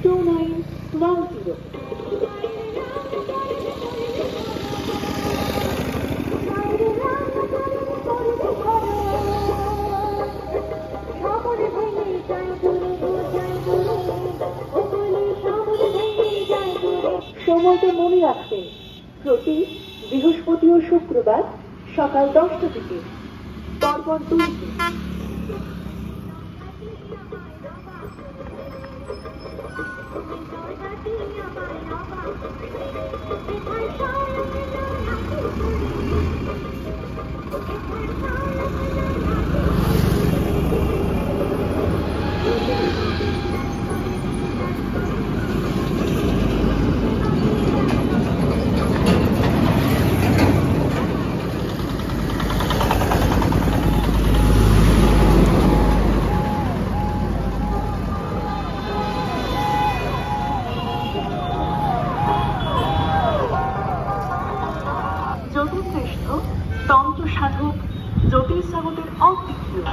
2910। সময়টা মনে রাখবেন, প্রতি বৃহস্পতি ও শুক্রবার সকাল 10টা থেকে, পরপর 2 দিন। জ্যোতির্শ্রেষ্ঠ তন্ত্র সাধক জ্যোতির্জগতের অদ্বিতীয়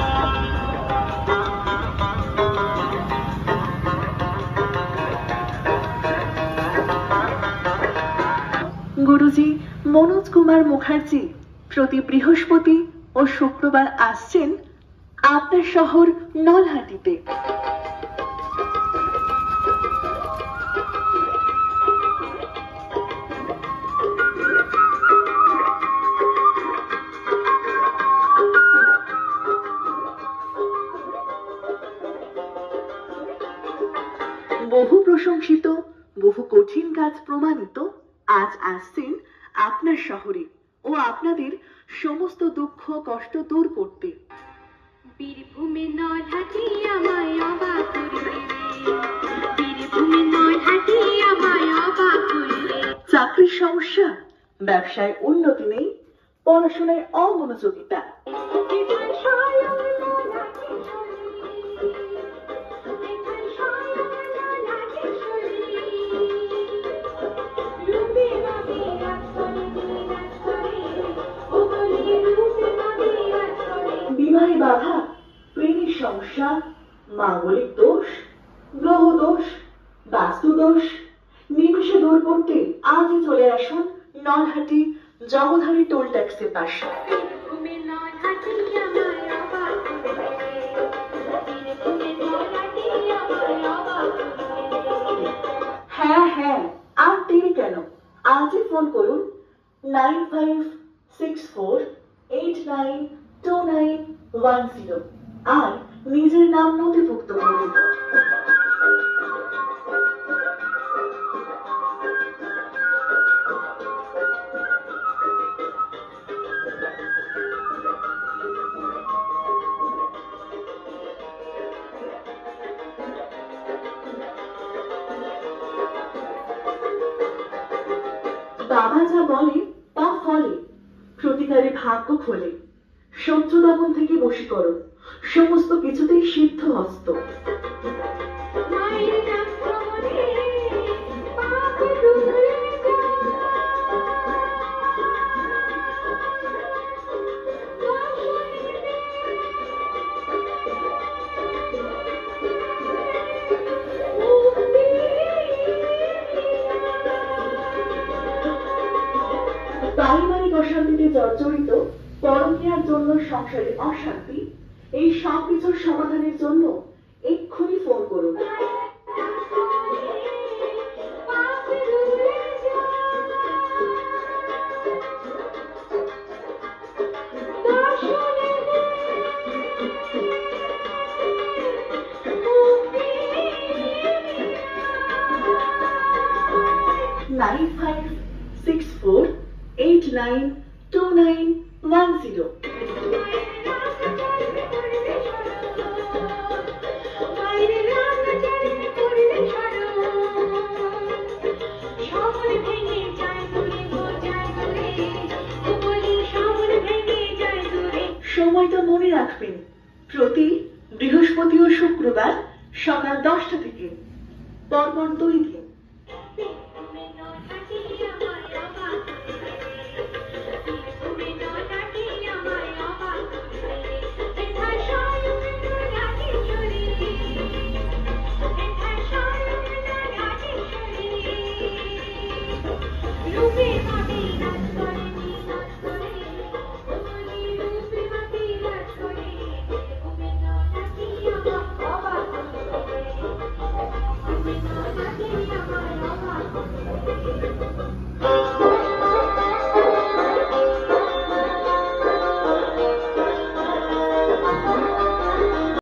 গুরুজি মনোজ কুমার মুখার্জি প্রতি বৃহস্পতি ও শুক্রবার আসছেন আপনার শহর নলহাটিতে। বহু প্রশংসিত, বহু কঠিন কাজ প্রমাণিত আজ আসছেন আপনার শহরে ও আপনাদের সমস্ত দুঃখ কষ্ট দূর করতে। বীরভূমে নলহাটি আমায় অবাক করলে, বীরভূমে নলহাটি আমায় অবাক করলে। চাকরির সমস্যা, ব্যবসায় উন্নতি নেই, পড়াশোনায় অমনোযোগিতা, বিবাহে বাধা, প্রেমের সমস্যা, মাঙ্গলিক দোষ, গ্রহ দোষ, বাস্তু দোষ নিমেষে দূর করতে আজই চলে আসুন নলহাটি জগধারী টোল ট্যাক্সের পাশে। হ্যাঁ হ্যাঁ, আর দেরি কেন, আজই ফোন করুন 9564892910 আর নিজের নাম নথিভুক্ত করুন। বাবা যা বলে তা ফলে, প্রতিকারে ভাগ্য খোলে, সহ্য দমন থেকে বশীকরণ, সমস্ত কিছুতেই সিদ্ধ হস্ত। পারিবারিক অশান্তিতে জর্জরিত, পরকীয়ার জন্য সংসারে অশান্তি, এই সব কিছুর সমাধানের জন্য এক্ষুনি ফোন করুন। নাইন 9564892910। সময়টা মনে রাখবেন, প্রতি বৃহস্পতি ও শুক্রবার সকাল 10টা থেকে, পরপর 2 দিন। রূপে মাটি নাচ করে নাচ করে ওমনি রূপে মাটি নাচ করে বীরভূমে নলহাটি আমার অবাক করে বীরভূমে নলহাটি আমার অবাক করে